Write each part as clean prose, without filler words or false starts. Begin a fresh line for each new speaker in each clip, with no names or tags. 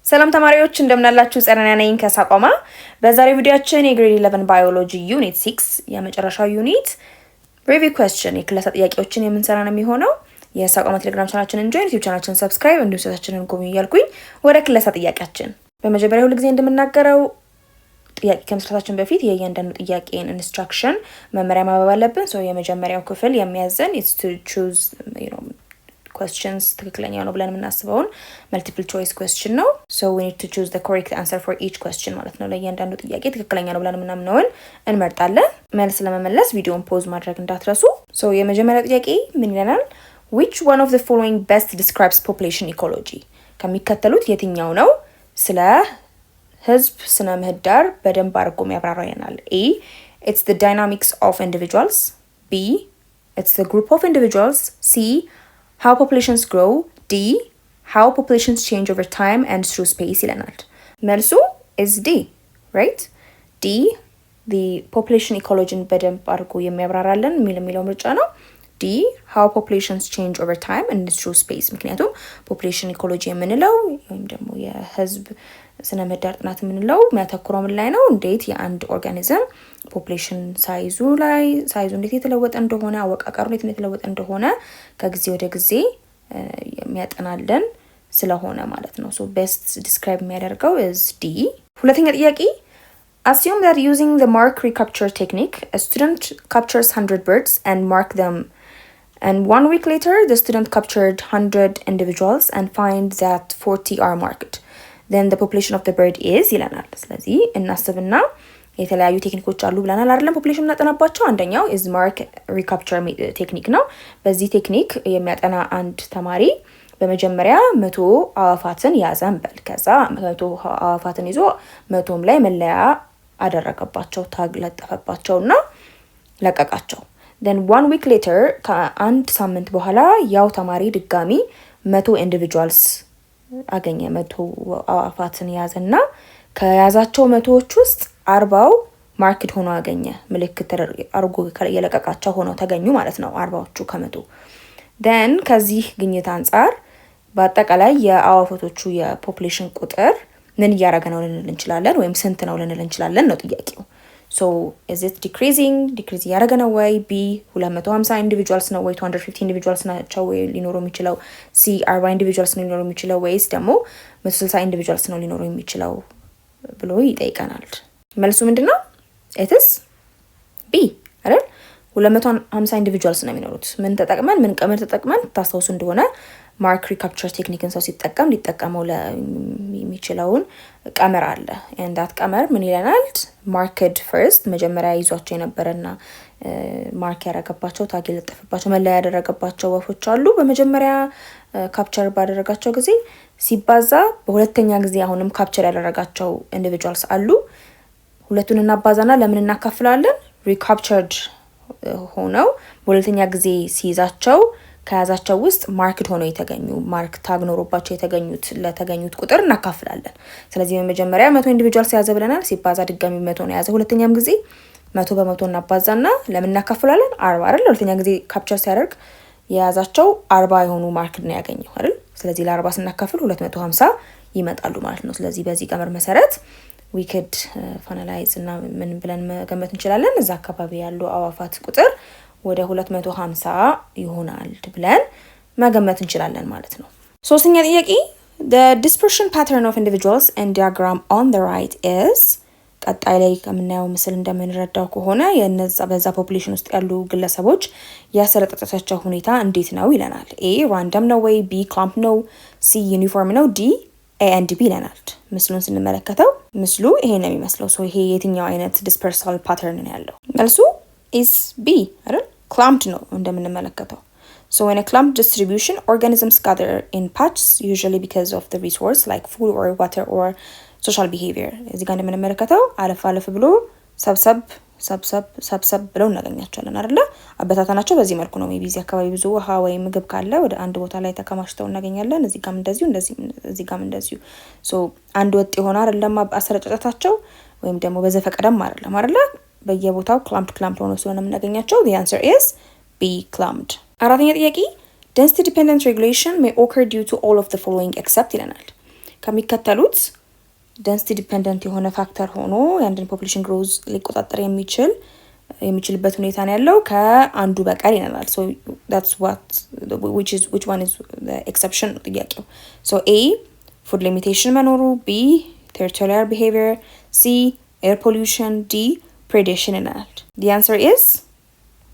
ሰላም ተማሪዎች እንደምናላችሁ ጸረና ነኝ ከሳቋማ። በዛሬው ቪዲዮአችን የግሬድ 11 ባዮሎጂ ዩኒት 6 የመጨረሻው ዩኒት ሪቪው ኩዌስችን የክላስ ጥያቄዎችን የምንሰራ ነው የሚሆነው። የሳቋማ ቴሌግራም ቻናላችንን ጆይን፣ ዩቲዩብ ቻናላችንን ሰብስክራይብ፣ እንዲሁም ሰታችንን ጎብኙ እያልኩኝ ወደ ክላስ ጥያቄያችን በመጀመሪያ ሁሉ ጊዜ እንደምናገረው ጥያቄ ከመስራታችን በፊት የእያንዳንዱ ጥያቄን ኢንስትራክሽን መመሪያ ማንበብ አለብን። ሶ የመጀመሪያው ክፍል የሚያዘን is to choose questions ትክክለኛ ነው ብለን የምናስበውን multiple choice question ነው። so we need to choose the correct answer for each question ማለት ነው። ለእያንዳንዱ ጥያቄ ትክክለኛ ነው ብለን የምናምነውን እንመርጣለን። መልስ ለመመለስ ቪዲዮን ፖዝ ማድረግ እንዳትረሱ። so የመጀመሪያው ጥያቄ ምን ይለናል? which one of the following best describes population ecology? ከሚከተሉት የትኛው ነው ስለ ህዝብ ስነ ምህዳር በደንብ አድርጎ የሚያብራራናል? a it's the dynamics of individuals, b it's the group of individuals, c how populations grow, d how populations change over time and through space ይለናል። መልሱ is d, right? d the population ecology በደንብ አድርጎ የሚያብራራልን የሚለው ምርጫ ነው። d how populations change over time and through space ምክንያቱም population ecology የምንለው ወይም ደግሞ የህዝብ ስነ ምህዳር ጥናት የምንለው የሚያተኩረው ምን ላይ ነው? እንዴት የአንድ ኦርጋኒዝም ፖፑሌሽን ሳይዙ እንዴት የተለወጠ እንደሆነ አወቃቀሩ እንዴት የተለወጠ እንደሆነ ከጊዜ ወደ ጊዜ የሚያጠናልን ስለሆነ ማለት ነው። so best describe የሚያደርገው is D። ሁለተኛ ጥያቄ assume that using the mark recapture technique a student captures 100 birds and mark them, and 1 week later the student captured 100 individuals and find that 40 are marked, then the population of the bird is ይለናል። ስለዚህ እናስብና የተለያዩ ቴክኒኮች አሉ ብለናል አይደለም? ፖፑሌሽን እናጠናባቸው አንደኛው is mark recapture ቴክኒክ ነው። በዚህ ቴክኒክ የሚያጠና አንድ ተማሪ በመጀመሪያ 100 አዋፋትን ያዘን በል። ከዛ 100 አዋፋትን ይዞ 100ም ላይ መለያ አደረገባቸው፣ ታግ ለጠፈባቸውና ለቀቃቸው። then 1 week later ከአንድ ሳምንት በኋላ ያው ተማሪ ድጋሚ 100 individuals አገኘ። 100 አዋፋትን ያዘና ከያዛቸው 100ዎች ውስጥ 40ው ማርክድ ሆኖ አገኘ። ምልክት አርጎ የለቀቃቸው ሆኖ ተገኙ ማለት ነው 40ዎቹ ከ100። then ከዚህ ግኝት አንፃር በአጠቃላይ የአዋፋቶቹ የፖፑሌሽን ቁጥር ምን እያደረገ ነው ልንል እንችላለን፣ ወይም ስንት ነው ልንል እንችላለን ነው ጥያቄው። so is it decreasing እያደረገ ነው ወይ? b 250 ኢንዲቪጁዋልስ ነው ወይ 250 ኢንዲቪጁዋልስ ናቸው ወይ ሊኖሩ የሚችለው? c 40 ኢንዲቪጁዋልስ ነው ሊኖሩ የሚችለው ወይስ ደግሞ 160 ኢንዲቪጁዋልስ ነው ሊኖሩ የሚችለው ብሎ ይጠይቀናል። መልሱ ምንድነው? it is b አይደል? 250 ኢንዲቪጁዋልስ ነው የሚኖሩት። ምን ተጠቅመን ምን ቀመር ተጠቅመን ታስታውሱ እንደሆነ ማርክ ሪካፕቸር ቴክኒክን ሰው ሲጠቀም ሊጠቀመው የሚችለውን ቀመር አለ። and that ቀመር ምን ይለናል? ማርክድ ፈርስት መጀመሪያ ይዟቸው የነበረና ማርክ ያደረገባቸው ታግ የለጠፈባቸው መለያ ያደረገባቸው ወፎች አሉ። በመጀመሪያ ካፕቸር ባደረጋቸው ጊዜ ሲባዛ በሁለተኛ ጊዜ አሁንም ካፕቸር ያደረጋቸው ኢንዲቪጁዋልስ አሉ። ሁለቱን እናባዛና ለምን እናካፍላለን? ሪካፕቸርድ ሆነው በሁለተኛ ጊዜ ሲይዛቸው ከያዛቸው ውስጥ ማርክድ ሆነው የተገኙ ማርክ ታግ ኖሮባቸው ለተገኙት ቁጥር እናካፍላለን። ስለዚህ በመጀመሪያ 100 ኢንዲቪጁዋልስ ያዘ ብለናል። ሲባዛ ድጋሚ 100 ነው ያዘ። ሁለተኛም ጊዜ 100 በ100 እናባዛና ለምን እናካፍላለን? 40 አይደል? ሁለተኛ ጊዜ ካፕቸር ሲያደርግ የያዛቸው 40 የሆኑ ማርክድ ነው ያገኘው አይደል? ስለዚህ ለ40 ስናካፍል 250 ይመጣሉ ማለት ነው። ስለዚህ በዚህ ቀመር መሰረት we could finalize እና ምን ብለን መገመት እንችላለን? እዛ አካባቢ ያሉ አዋፋት ቁጥር ወደ 250 ይሆናል ብለን መገመት እንችላለን ማለት ነው። ሶስተኛ ጥያቄ the dispersion pattern of individuals in diagram on the right is ቀጣይ ላይ ከምናየው ምስል እንደምንረዳው ከሆነ በዛ ፖፑሌሽን ውስጥ ያሉ ግለሰቦች ያሰረጠጠቻቸው ሁኔታ እንዴት ነው ይለናል። a random ነው ወይ? b clump ነው? c uniform ነው? d a and b ይለናል። ምስሉን ስንመለከተው ምስሉ ይሄ ነው የሚመስለው። ሶ ይሄ የትኛው አይነት ዲስፐርሳል ፓተርን ነው ያለው? መልሱ is b አይደል? clumped ነው እንደምንመለከተው። so in a clumped distribution organisms gather in patches usually because of the resource like food or water or social behavior። እዚህ ጋር እንደምንመለከተው አለፍ ብሎ ሰብሰብ ብለው እናገኛቸዋለን አይደለ? አበታታናቸው በዚህ መልኩ ነው። ሜቢ እዚህ አካባቢ ብዙ ውሃ ወይ ምግብ ካለ ወደ አንድ ቦታ ላይ ተከማችተው እናገኛለን። እዚህ ጋርም እንደዚሁ so አንድ ወጥ የሆነ አይደለም አሰረጫጫታቸው፣ ወይም ደግሞ በዘፈቀደም አይደለ? በየቦታው ክላምፕድ ሆኖ ስለሆነ የምናገኛቸው the answer is b clumped። አራተኛ ጥያቄ density dependent regulation may occur due to all of the following except ይለናል። ከሚከተሉት ደንሲቲ ዲፔንደንት የሆነ ፋክተር ሆኖ የአንድን ፖፑሌሽን ግሮዝ ሊቆጣጠር የሚችልበት ሁኔታ ነው ያለው ከአንዱ በቀር ይነናል። ሶ that's what which one is the exception ነው ጥያቄው። ሶ A food limitation መኖሩ፣ B territorial behavior፣ C air pollution፣ D predation ይነናል። the answer is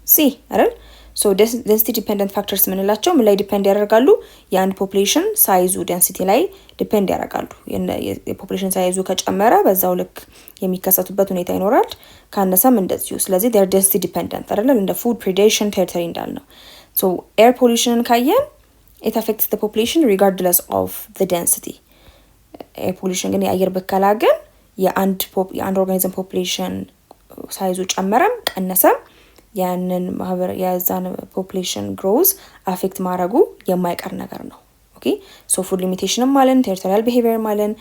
C አይደል? ሶ density dependent factors ምንላቸው ምን ላይ ዲፔንድ ያደርጋሉ? የአንድ ፖፑሌሽን ሳይዙ ዴንሲቲ ላይ ዲፔንድ ያደርጋሉ። የፖፑሌሽን ሳይዙ ከጨመረ በዛው ልክ የሚከሰቱበት ሁኔታ ይኖራል፣ ካነሰም እንደዚሁ። ስለዚህ they are density dependent አይደል? እንደ food predation territory እንዳልነው። ሶ air pollution ካየን it affects the population regardless of the density። air pollution ግን የአየር ብከላ ግን የአንድ ኦርጋኒዝም ፖፑሌሽን ሳይዙ ጨመረም ቀነሰም ያንን የዛን ፖፑሌሽን ግሮዝ አፌክት ማድረጉ የማይቀር ነገር ነው። ኦኬ ሶ ፉድ ሊሚቴሽንም አለን፣ ቴሪቶሪያል ቢሄቪየርም አለን፣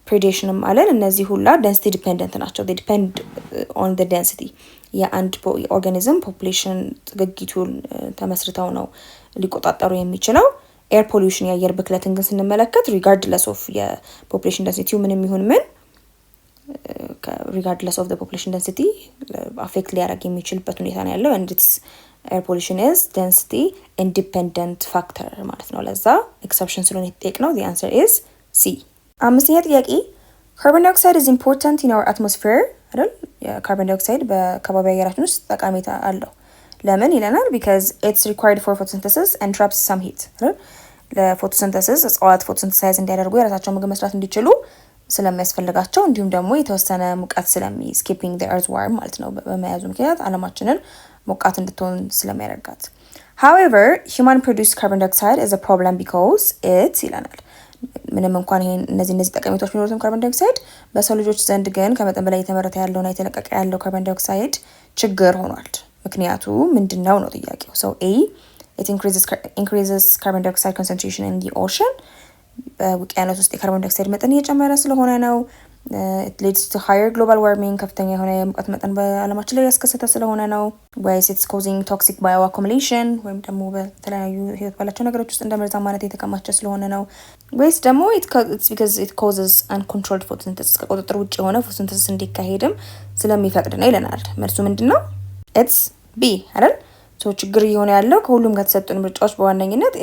ፕሬዴሽንም አለን። እነዚህ ሁላ ዴንሲቲ ዲፔንደንት ናቸው። they depend on the density። የአንድ ኦርጋኒዝም ፖፑሌሽን ጥግጊቱን ተመስርተው ነው ሊቆጣጠሩ የሚችለው። ኤር ፖሊዩሽን የአየር ብክለትን ግን ስንመለከት ሪጋርድለስ ኦፍ የፖፑሌሽን ዴንሲቲው ምንም ይሁን ምን regardless of the population density affect ሊያደርግ የሚችልበት ሁኔታ ነው ያለው and its air pollution is density independent factor ማለት ነው። ለዛ exception ስለሆነ የተጠየቅነው the answer is C። አምስተኛ ጥያቄ carbon dioxide is important in our atmosphere አይደል? የካርቦን ዳይኦክሳይድ በከባቢ አየራችን ውስጥ ጠቀሜታ አለው። ለምን ይለናል? because it's required for photosynthesis and traps some heat አይደል? ለፎቶሲንተሲስ እጽዋት ፎቶሲንተሳይዝ እንዲያደርጉ የራሳቸውን ምግብ መስራት እንዲችሉ ስለሚያስፈልጋቸው እንዲሁም ደግሞ የተወሰነ ሙቀት ስለሚይዝ keeping the earth warm ማለት ነው። በመያዙ ምክንያት ዓለማችንን ሞቃት እንድትሆን ስለሚያደርጋት። however human produced carbon dioxide is a problem because it ይለናል። ምንም እንኳን እነዚህ ጠቀሜታዎች ቢኖሩትም ካርቦን ዳይኦክሳይድ በሰው ልጆች ዘንድ ግን ከመጠን በላይ የተመረተ ያለውና የተለቀቀ ያለው ካርቦን ዳይኦክሳይድ ችግር ሆኗል። ምክንያቱ ምንድነው ነው ጥያቄው። so A it increases carbon dioxide concentration in the ocean በውቅያኖስ ውስጥ የካርቦን ዳይኦክሳይድ መጠን እየጨመረ ስለሆነ ነው። it leads to higher global warming ከፍተኛ የሆነ የሙቀት መጠን በዓለማችን ላይ ያስከሰተ ስለሆነ ነው። ways it's causing toxic bioaccumulation ወይም ደግሞ በተለያዩ ህይወት ባላቸው ነገሮች ውስጥ እንደ መርዛማነት የተከማቸ ስለሆነ ነው። ways ደግሞ it's because it causes uncontrolled photosynthesis ከቁጥጥር ውጭ የሆነ ፎቶሲንተሲስ እንዲካሄድም ስለሚፈቅድ ነው ይለናል። መልሱ ምንድነው? it's B አይደል? ችግር እየሆነ ያለው ከሁሉም ከተሰጡን ምርጫዎች በዋነኝነት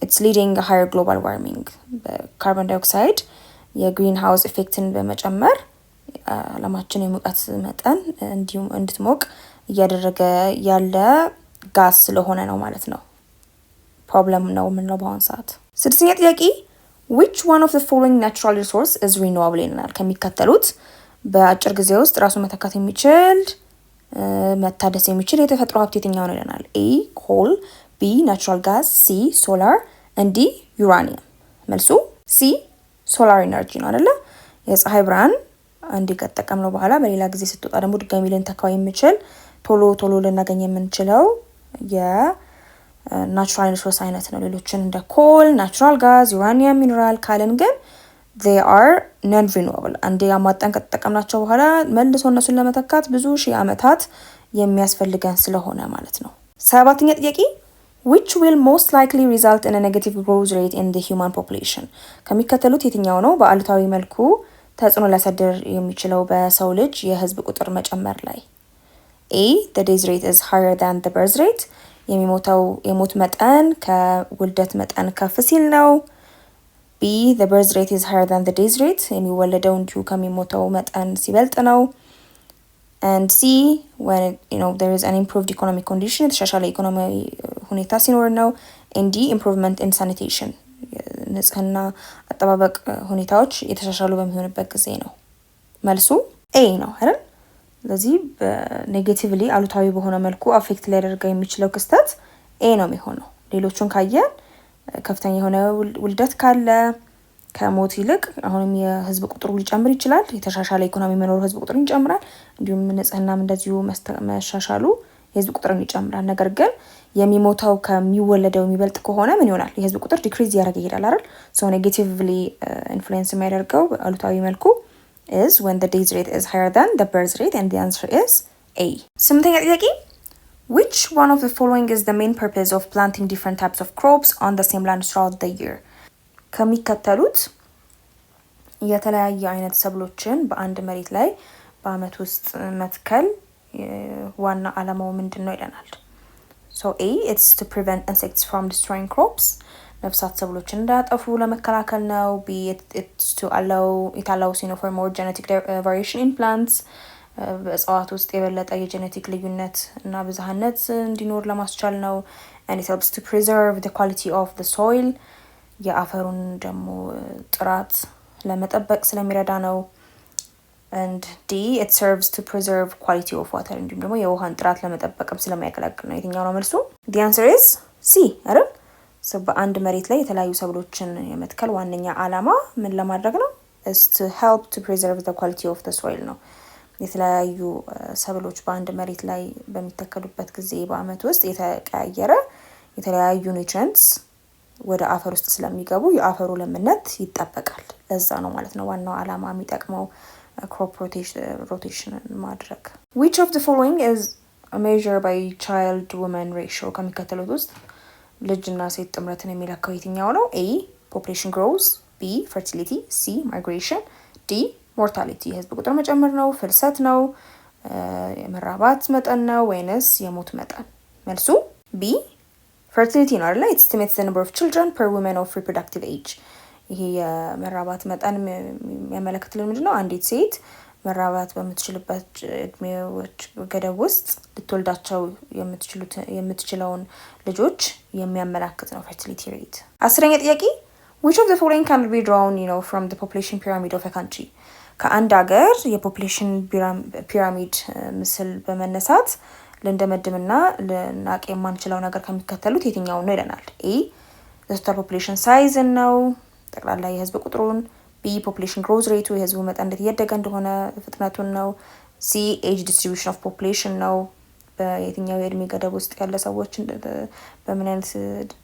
it's leading a higher global warming በካርቦን ዳይኦክሳይድ የግሪን ሃውስ ኢፌክትን በመጨመር ዓለማችን የሙቀት መጠን እንዲሁም እንድትሞቅ እያደረገ ያለ ጋዝ ስለሆነ ነው ማለት ነው። ፕሮብለም ነው ምንለው በአሁን ሰዓት። ስድስተኛ ጥያቄ which one of the following natural resource is renewable ይለናል። ከሚከተሉት በአጭር ጊዜ ውስጥ ራሱ መተካት የሚችል መታደስ የሚችል የተፈጥሮ ሀብት የትኛው ነው ይለናል። A coal፣ B natural gas፣ C solar and D uranium። መልሱ C ሶላር ኢነርጂ ነው አይደለ? የፀሐይ ብርሃን አንዴ ከተጠቀምነው በኋላ በሌላ ጊዜ ስትወጣ ደግሞ ድጋሚ ልንተካው የሚችል ቶሎ ልናገኝ የምንችለው የናቹራል ሪሶርስ አይነት ነው። ሌሎችን እንደ ኮል፣ ናቹራል ጋዝ፣ ዩራኒየም፣ ሚነራል ካልን ግን they are non renewable አንዴ አማጣን ከተጠቀምናቸው በኋላ መልሶ እነሱን ለመተካት ብዙ ሺህ ዓመታት የሚያስፈልገን ስለሆነ ማለት ነው። ሰባተኛ ጥያቄ which will most likely result in a negative growth rate in the human population ከሚከተሉት የትኛው ነው በአሉታዊ መልኩ ተጽዕኖ ሊያሳድር የሚችለው በሰው ልጅ የህዝብ ቁጥር መጨመር ላይ? A the death rate is higher than the birth rate የሞት መጠን ከውልደት መጠን ከፍ ሲል ነው። B the birth rate is higher than the death rate የሚወለደው እንዲሁ ከሚሞተው መጠን ሲበልጥ ነው። and C when there is an improved economic condition የተሻሻለ ኢኮኖሚያዊ ሁኔታ ሲኖር ነው። and D improvement in sanitation ንጽህና አጠባበቅ ሁኔታዎች የተሻሻሉ በሚሆንበት ጊዜ ነው። መልሱ A ነው አይደል? ስለዚህ በኔጌቲቭሊ አሉታዊ በሆነ መልኩ አፌክት ሊያደርገው የሚችለው ክስተት A ነው የሚሆነው። ሌሎቹን ካየን ከፍተኛ የሆነ ውልደት ካለ ከሞት ይልቅ አሁንም የህዝብ ቁጥሩ ሊጨምር ይችላል። የተሻሻለ ኢኮኖሚ መኖሩ ህዝብ ቁጥሩን ይጨምራል። እንዲሁም ንጽህናም እንደዚሁ መሻሻሉ የህዝብ ቁጥሩን ይጨምራል። ነገር ግን የሚሞተው ከሚወለደው የሚበልጥ ከሆነ ምን ይሆናል? የህዝብ ቁጥር ዲክሪዝ ያደርግ ይሄዳል አይደል? ሶ ኔጌቲቭሊ ኢንፍሉዌንስ የሚያደርገው አሉታዊ መልኩ is when the death rate is higher than the birth rate and the answer is A። ስምንተኛ ጥያቄ which one of the following is the main purpose of planting different types of crops on the same land throughout the year ከሚከተሉት የተለያየ አይነት ሰብሎችን በአንድ መሬት ላይ በአመት ውስጥ መትከል ዋና አላማው ምንድን ነው ይለናል። So A, it's to prevent insects from destroying crops. ነፍሳት ሰብሎችን እንዳያጠፉ ለመከላከል ነው። B, it's to allows for more genetic variation in plants. በእጽዋት ውስጥ የበለጠ የጄኔቲክ ልዩነት እና ብዝሃነት እንዲኖር ለማስቻል ነው። And it helps to preserve the quality of the soil. የአፈሩን ደግሞ ጥራት ለመጠበቅ ስለሚረዳ ነው። And D, it serves to preserve quality of water. እንዲሁም ደግሞ የውሃን ጥራት ለመጠበቅም ስለሚያገለግል ነው። የትኛው ነው መልሱ? The answer is C አይደል? በአንድ መሬት ላይ የተለያዩ ሰብሎችን የመትከል ዋነኛ አላማ ምን ለማድረግ ነው? is to help to preserve the quality of the soil ነው። የተለያዩ ሰብሎች በአንድ መሬት ላይ በሚተከሉበት ጊዜ በአመት ውስጥ የተቀያየረ የተለያዩ ኒውትሪየንትስ ወደ አፈር ውስጥ ስለሚገቡ የአፈሩ ለምነት ይጠበቃል። ለዛ ነው ማለት ነው ዋናው አላማ የሚጠቅመው crop rotation ማድረግ። Which of the following is a measure by child woman ratio? ከሚከተሉት ውስጥ ልጅና ሴት ጥምረትን የሚለካው የትኛው ነው? A, population growth, B, fertility, C, migration, D, mortality። የህዝብ ቁጥር መጨመር ነው፣ ፍልሰት ነው፣ የመራባት መጠን ነው ወይንስ የሞት መጠን? መልሱ B, fertility ነው አይደል? It estimates the number of children per woman of reproductive age። ይሄ የመራባት መጠን የሚያመለክትልን ምንድን ነው? አንዲት ሴት መራባት በምትችልበት እድሜዎች ገደብ ውስጥ ልትወልዳቸው የምትችለውን ልጆች የሚያመላክት ነው fertility rate። 10ኛ ጥያቄ which of the following can be drawn from the population pyramid of a country? ከአንድ ሀገር የፖፑሌሽን ፒራሚድ ምስል በመነሳት ልንደመድምና ልናቅ የማንችለው ነገር ከሚከተሉት የትኛው ነው ይለናል። A, the total population size ነው ጠቅላላ የህዝብ ቁጥሩን። B, population growth rate የህዝቡ መጠን እንዴት እያደገ እንደሆነ ፍጥነቱን ነው። C, age distribution of population ነው በየትኛው የእድሜ ገደብ ውስጥ ያለ ሰዎች በምን አይነት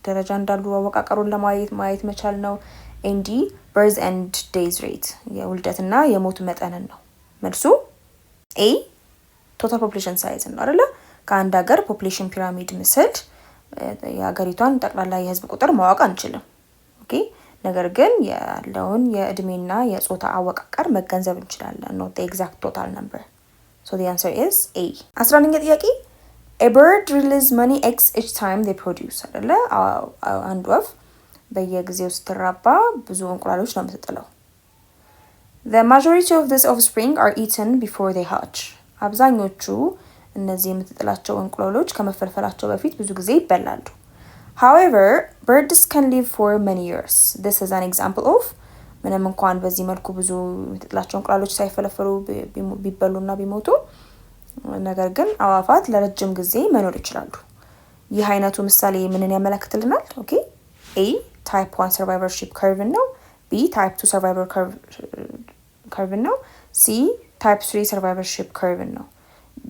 ደረጃ እንዳሉ አወቃቀሩን ማየት መቻል ነው። And D, birth and days rate የውልደትና የሞት መጠንን ነው። መልሱ A, total population size ነው አይደለ? ከአንድ ሀገር ፖፑሌሽን ፒራሚድ ምስል የሀገሪቷን ጠቅላላ የህዝብ ቁጥር ማወቅ አንችልም። ኦኬ ነገር ግን ያለውን የእድሜና የጾታ አወቃቀር መገንዘብ እንችላለን። not the exact total number. So the answer is A. 11ኛ ጥያቄ a bird releases many eggs each time they produce አይደለ? አንድ ወፍ በየጊዜው ስትራባ ብዙ እንቁላሎች ነው የምትጥለው። The majority of this offspring are eaten before they hatch. አብዛኞቹ እነዚህ የምትጥላቸው እንቁላሎች ከመፈልፈላቸው በፊት ብዙ ጊዜ ይበላሉ። However, birds can live for many years. This is an example of ምንም እንኳን በዚህ መልኩ ብዙ የምትጥላቸው እንቁላሎች ሳይፈለፈሉ ቢበሉና ቢሞቱ ነገር ግን አዋፋት ለረጅም ጊዜ መኖር ይችላሉ። ይህ አይነቱ ምሳሌ ምንን ያመለክትልናል? ኦኬ A, type 1 survivorship curve ነው። B, type 2 survival curve ነው። C, type 3 survivorship curve ነው።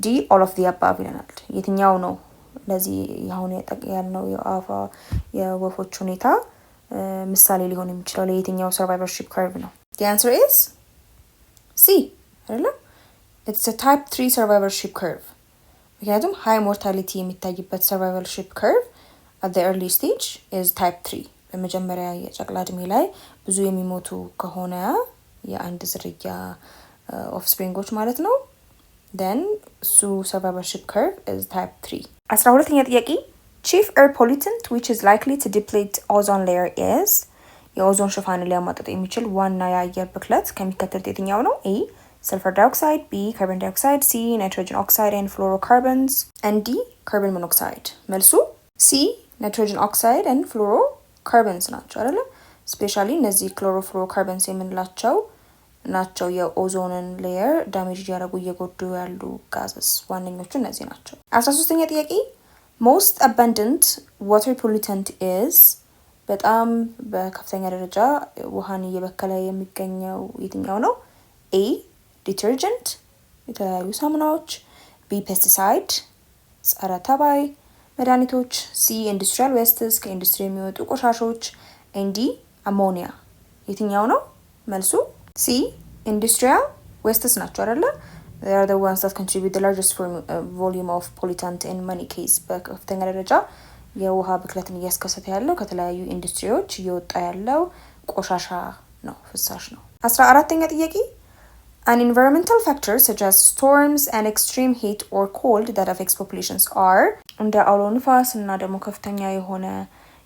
D, all of the above ይለናል። የትኛው ነው ለዚህ ያሁን ያልነው የወፎች ሁኔታ ምሳሌ ሊሆን የሚችለው ለየትኛው survivorship curve ነው? The answer is C አይደለ? It's a type 3 survivorship curve። ምክንያቱም high mortality የሚታይበት survivorship curve at the early stage is type 3። በመጀመሪያ የጨቅላ እድሜ ላይ ብዙ የሚሞቱ ከሆነ የአንድ ዝርያ ኦፍስፕሪንጎች ማለት ነው then survivorship curve is type 3። 12ኛ ጥያቄ chief air pollutant which is likely to deplete ozone layer is የኦዞን ሽፋንን ሊያሟጠጥ የሚችል ዋና የአየር ብክለት ከሚከተሉት የትኛው ነው? A, sulfur dioxide, B, carbon dioxide, C, nitrogen oxide and fluorocarbons, and D, carbon monoxide። መልሱ C, nitrogen oxide and fluorocarbons ናቸው አይደለ? ስፔሻሊ እነዚህ ክሎሮፍሎሮካርበንስ የምንላቸው ናቸው የኦዞንን ሌየር ዳሜጅ እያደረጉ እየጎዱ ያሉ ጋዝስ ዋነኞቹ እነዚህ ናቸው። 13ኛ ጥያቄ most abundant water pollutant is በጣም በከፍተኛ ደረጃ ውሃን እየበከለ የሚገኘው የትኛው ነው? A, detergent የተለያዩ ሳሙናዎች፣ B, pesticide ጸረ ተባይ መድኃኒቶች፣ C, industrial wastes ከኢንዱስትሪ የሚወጡ ቆሻሾች፣ and D, ammonia የትኛው ነው መልሱ? C, industrial wastes ናቸው አይደለ? They are the ones that contribute the largest volume of pollutant in many cases። በከፍተኛ ደረጃ የውሃ ብክለትን እያስከሰተ ያለው ከተለያዩ ኢንዱስትሪዎች እየወጣ ያለው ቆሻሻ ነው፣ ፍሳሽ ነው። 14ኛ ጥያቄ An environmental factor such as storms and extreme heat or cold that affects populations are እንደ አውሎ ንፋስ እና ደግሞ ከፍተኛ የሆነ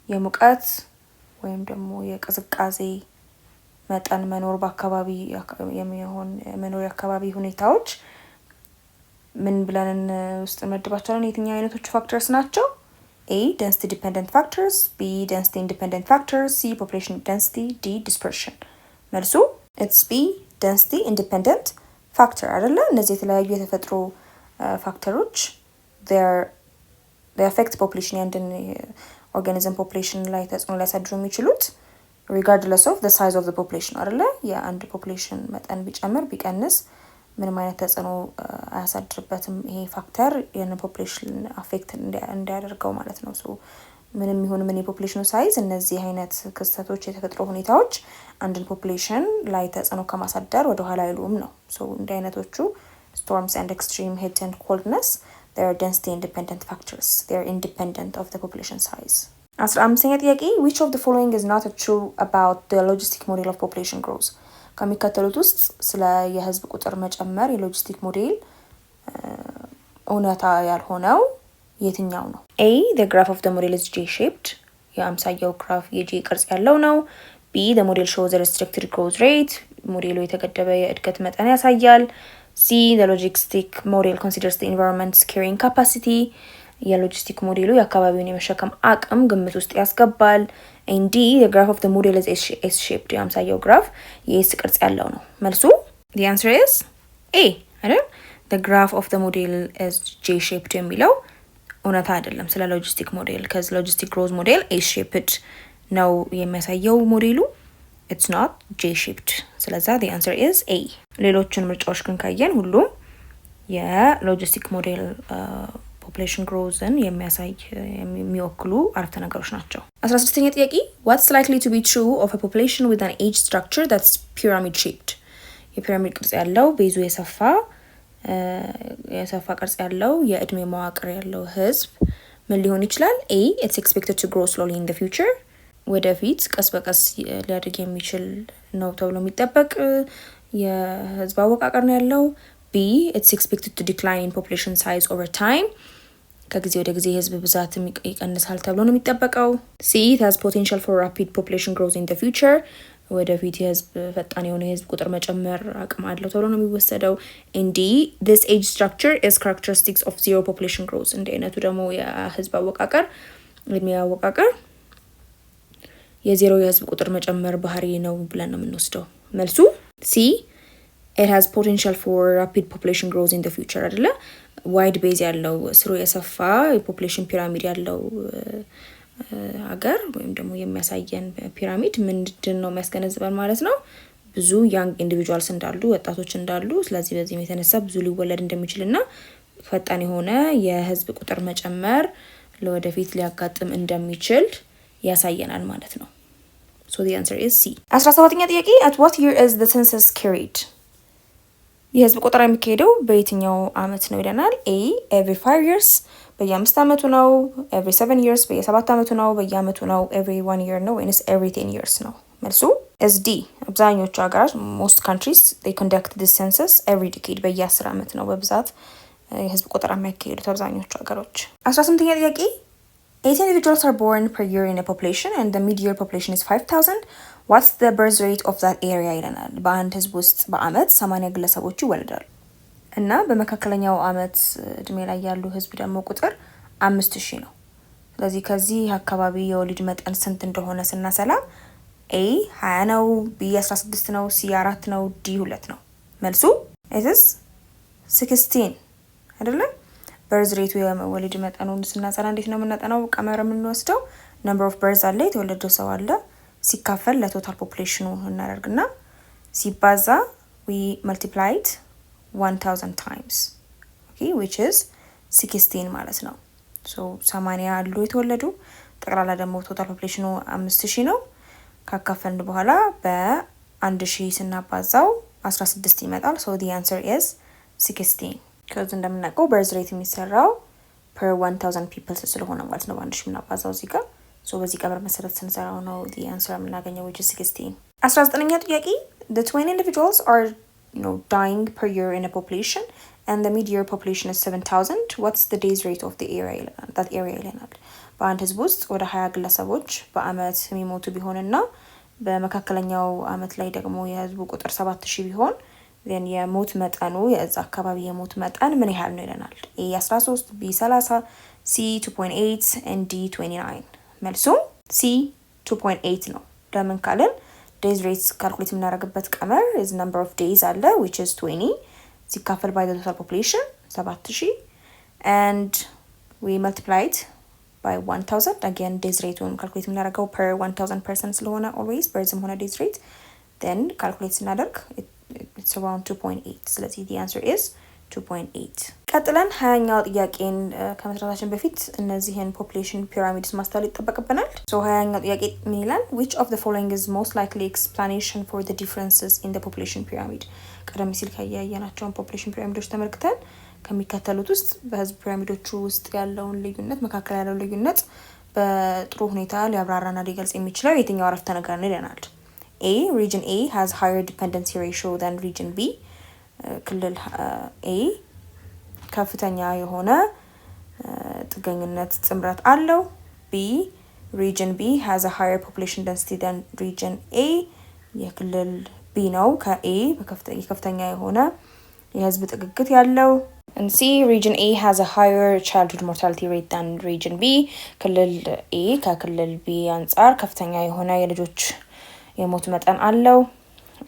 የሙቀት ወይም ደግሞ የቅዝቃዜ መጠን መኖር በአካባቢ የሚሆን መኖር አካባቢ ሁኔታዎች ምን ብለን ውስጥ እንመድባቸዋለን? የትኛው አይነቶች ፋክተርስ ናቸው? A. Density dependent factors. B. Density independent factors. C. Population density. D. Dispersion. መልሱ it's B. Density independent factor አይደለ? እነዚህ የተለያዩ የተፈጥሮ ፋክተሮች they affect population ያንድን ኦርጋኒዝም ፖፑሌሽን ላይ ተጽዕኖ ሊያሳድሩ የሚችሉት regardless of the size of the population አይደለ? የአንድ ፖፑሌሽን መጠን ቢጨምር ቢቀንስ ምንም አይነት ተጽዕኖ አያሳድርበትም ይሄ ፋክተር የነ ፖፑሌሽን አፌክት እንዲያደርገው ማለት ነው። ሶ ምንም ይሁን ምን የፖፑሌሽኑ ሳይዝ እነዚህ አይነት ክስተቶች የተፈጥሮ ሁኔታዎች አንድን ፖፑሌሽን ላይ ተጽዕኖ ከማሳደር ወደ ኋላ አይሉም ነው። ሶ እንደ አይነቶቹ storms and extreme heat and coldness they are density independent factors. They are independent of the population size. 15ኛ ጥያቄ which of the following is not true about the logistic model of population growth? ከሚከተሉት ውስጥ ስለ የህዝብ ቁጥር መጨመር የሎጂስቲክ ሞዴል እውነታ ያልሆነው የትኛው ነው? A. The graph of the model is J-shaped. የአምሳያው ግራፍ የጄ ቅርጽ ያለው ነው። B. The model shows a restricted growth rate. ሞዴሉ የተገደበ የእድገት መጠን ያሳያል። C. The logistic model considers the environment's carrying capacity. የሎጂስቲክ ሞዴሉ የአካባቢውን የመሸከም አቅም ግምት ውስጥ ያስገባል። and D. The graph of the model is S-shaped. የአምሳያው ግራፍ የኤስ ቅርጽ ያለው ነው። መልሱ the answer is A አይደል? The graph of the model is J-shaped የሚለው እውነታ አይደለም ስለ ሎጂስቲክ ሞዴል ከዚ ሎጂስቲክ ግሮዝ ሞዴል S-shaped ነው የሚያሳየው ሞዴሉ it's not J-shaped ስለዛ the answer is A። ሌሎችን ምርጫዎች ግን ካየን ሁሉም የሎጂስቲክ ሞዴል ፖፑሌሽን ግሮዝን የሚወክሉ አረፍተ ነገሮች ናቸው። 16ኛ ጥያቄ what's likely to be true of a population with an age structure that's pyramid shaped? የፒራሚድ ቅርጽ ያለው ቤዙ የሰፋ ቅርጽ ያለው የእድሜ መዋቅር ያለው ህዝብ ምን ሊሆን ይችላል? A. It's expected to grow slowly in the future. ወደፊት ቀስ በቀስ ሊያድግ የሚችል ነው ተብሎ የሚጠበቅ የህዝብ አወቃቀር ነው ያለው። B. It's expected to decline in population size over time. ከጊዜ ወደ ጊዜ የህዝብ ብዛት ይቀንሳል ተብሎ ነው የሚጠበቀው። C. It has potential for rapid population growth in the future. ወደፊት የህዝብ ፈጣን የሆነ የህዝብ ቁጥር መጨመር አቅም አለው ተብሎ ነው የሚወሰደው። and D. This age structure is characteristics of zero population growth. እንደ አይነቱ ደግሞ የህዝብ አወቃቀር የሚያወቃቀር የዜሮ የህዝብ ቁጥር መጨመር ባህሪ ነው ብለን ነው የምንወስደው። መልሱ C. It has potential for rapid population growth in the future አይደለ? ዋይድ ቤዝ ያለው ስሩ የሰፋ የፖፑሌሽን ፒራሚድ ያለው ሀገር ወይም ደግሞ የሚያሳየን ፒራሚድ ምንድን ነው የሚያስገነዝበን ማለት ነው? ብዙ ያንግ ኢንዲቪጁዋልስ እንዳሉ ወጣቶች እንዳሉ ስለዚህ በዚህም የተነሳ ብዙ ሊወለድ እንደሚችልና ፈጣን የሆነ የህዝብ ቁጥር መጨመር ለወደፊት ሊያጋጥም እንደሚችል ያሳየናል ማለት ነው። So the answer is C። 17ኛ ጥያቄ at what year is the census carried? የህዝብ ቁጥር የሚካሄደው በየትኛው አመት ነው ይለናል። A. Every 5 years በየ5 አመቱ ነው። Every 7 years በየ7 አመቱ ነው። በየአመቱ ነው። Every 1 year ነው ወይንስ every 10 years ነው? መልሱ is D። አብዛኞቹ ሀገራት most countries they conduct this census every decade በየ10 አመት ነው በብዛት የህዝብ ቁጥር የሚያካሂዱት አብዛኞቹ ሀገሮች። 18ኛ ጥያቄ 8 individuals are born per year in a population and the mid-year population is 5,000. What's the birth rate of that area ይለናል። በአንድ ህዝብ ውስጥ በአመት 80 ግለሰቦች ይወለዳሉ እና በመካከለኛው አመት እድሜ ላይ ያሉ ህዝብ ደግሞ ቁጥር 5000 ነው። ስለዚህ ከዚህ አካባቢ የወሊድ መጠን ስንት እንደሆነ ስናሰላ A 20 ነው፣ B 16 ነው፣ C 4 ነው፣ D 2 ነው። መልሱ it is 16 አይደለም? በርዝ ሬቱ የወሊድ መጠኑን ስናጸና እንዴት ነው የምናጠናው? ቀመር የምንወስደው ነምበር ኦፍ በርዝ አለ የተወለደ ሰው አለ ሲካፈል ለቶታል ፖፑሌሽኑ እናደርግና ሲባዛ we multiplied 1000 times okay which is 16 ማለት ነው። so 80 አሉ የተወለዱ ጠቅላላ ደግሞ ቶታል ፖፑሌሽኑ 5000 ነው። ካካፈልን በኋላ በ1000 ስናባዛው 16 ይመጣል። so the answer is 16። ከዚህ እንደምናውቀው በርዝ ሬት የሚሰራው per 1000 people ስለሆነ ማለት ነው በ1000 ምናባዛው እዚህ ጋር so በዚህ ቀመር መሰረት ስንሰራው ነው the answer የምናገኘው which is 16። 19ኛ ጥያቄ the 20 individuals are, dying per year in a population and the mid-year population is 7,000. What's the days rate of the area? that area ይለናል። በአንድ ህዝብ ውስጥ ወደ 20 ግለሰቦች በአመት የሚሞቱ ቢሆንና በመካከለኛው አመት ላይ ደግሞ የህዝቡ ቁጥር 7000 ቢሆን then የሞት መጠኑ የዛ አካባቢ የሞት መጠን ምን ያህል ነው ይለናል። A 13 B 30 C 2.8 and D 29 መልሱ C 2.8 ነው። ለምን ካልን days rates ካልኩሌት የምናደርግበት ቀመር is number of days አለ which is 20 ሲካፈል by the total population 7000 and we multiply it by 1000 again days rate ውን ካልኩሌት የምናደርገው per 1000 person ስለሆነ always በርዝም ሆነ days rate then ካልኩሌት ስናደርግ it's around 2.8 ስለዚህ the answer is 2.8 ቀጥለን 20ኛው ጥያቄን ከመስራታችን በፊት እነዚህን population pyramids ማስተዋል ይጠበቅብናል። so 20ኛው ጥያቄ ምን ይላል? which of the following is most likely explanation for the differences in the population pyramid? ቀደም ሲል ካያየናቸውን population pyramids ተመልክተን ከሚከተሉት ውስጥ በህዝብ ፒራሚዶቹ ውስጥ ያለውን ልዩነት መካከል ያለው ልዩነት በጥሩ ሁኔታ ሊያብራራና ሊገልጽ የሚችለው የትኛው አረፍተ ነገር ነው ይለናል። A region A has higher dependency ratio than region B ክልል A ከፍተኛ የሆነ ጥገኝነት ጥምረት አለው። B region B has a higher population density than region A የክልል B ነው ከA ከፍተኛ የሆነ የህዝብ ጥግግት ያለው። and C region A has a higher childhood mortality rate than region B ክልል A ከክልል B አንፃር ከፍተኛ የሆነ የልጆች የሞት መጠን አለው።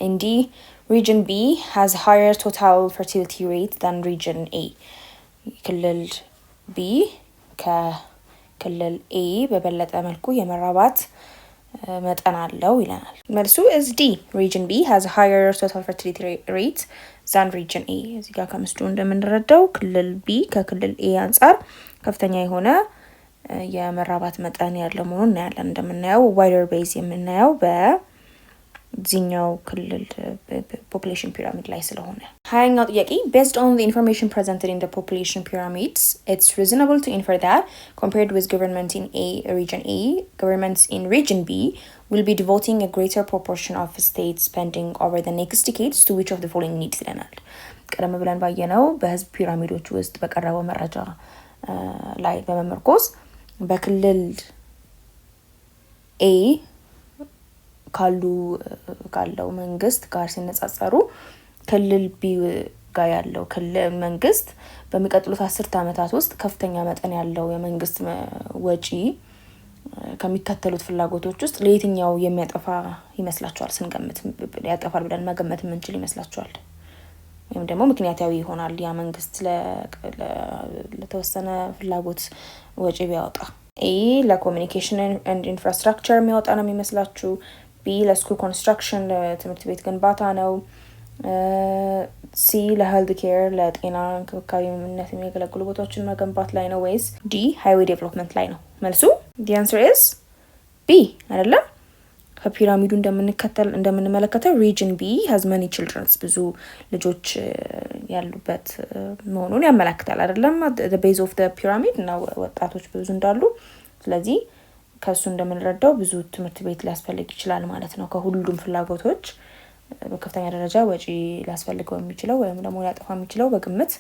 and D region B has higher total fertility rate than region A ክልል B ከክልል A በበለጠ መልኩ የመራባት መጠን አለው ይለናል። መልሱ is D region B has a higher total fertility rate than region A እዚህ ጋር ከምስሉ እንደምንረዳው ክልል B ከክልል A አንፃር ከፍተኛ የሆነ የመራባት መጠን ያለው መሆኑን እናያለን። እንደምናየው wider base የምናየው በዚህኛው ክልል population pyramid ላይ ስለሆነ። 20ኛው ጥያቄ based on the information presented in the population pyramids it's reasonable to infer that compared with government in region A governments in region B will be devoting a greater proportion of state spending over the next decades to which of the following needs ይለናል። ቀደም ብለን ባየነው በህዝብ ፒራሚዶች ውስጥ በቀረበው መረጃ ላይ በመመርኮዝ በክልል A ካለው መንግስት ጋር ሲነጻጸሩ ክልል B ጋር ያለው ክልል መንግስት በሚቀጥሉት 10 ዓመታት ውስጥ ከፍተኛ መጠን ያለው የመንግስት ወጪ ከሚከተሉት ፍላጎቶች ውስጥ ለየትኛው የሚያጠፋ ይመስላችኋል? ስንገምት ያጠፋል ብለን መገመት የምንችል ይመስላችኋል? ወይም ደግሞ ምክንያታዊ ይሆናል ያ መንግስት ለተወሰነ ፍላጎት ወጪ ቢያወጣ? A ለኮሚኒኬሽን ኤንድ ኢንፍራስትራክቸር የሚያወጣ ነው የሚመስላችሁ? B ለስኩል ኮንስትራክሽን ለትምህርት ቤት ግንባታ ነው? C ለሄልዝ ኬር ለጤና እንክብካቤነት የሚያገለግሉ ቦታዎችን መገንባት ላይ ነው? ወይስ D ሃይዌይ ዴቨሎፕመንት ላይ ነው? መልሱ the answer is B አይደለም። ከፒራሚዱ እንደምንመለከተው region B has many children ብዙ ልጆች ያሉበት መሆኑን ያመለክታል አይደለም? the base of the pyramid እና ወጣቶች ብዙ እንዳሉ ስለዚህ ከሱ እንደምንረዳው ብዙ ትምህርት ቤት ሊያስፈልግ ይችላል ማለት ነው። ከሁሉም ፍላጎቶች በከፍተኛ ደረጃ ወጪ ሊያስፈልገው የሚችለው ወይም ደግሞ ሊያጠፋ የሚችለው በግምት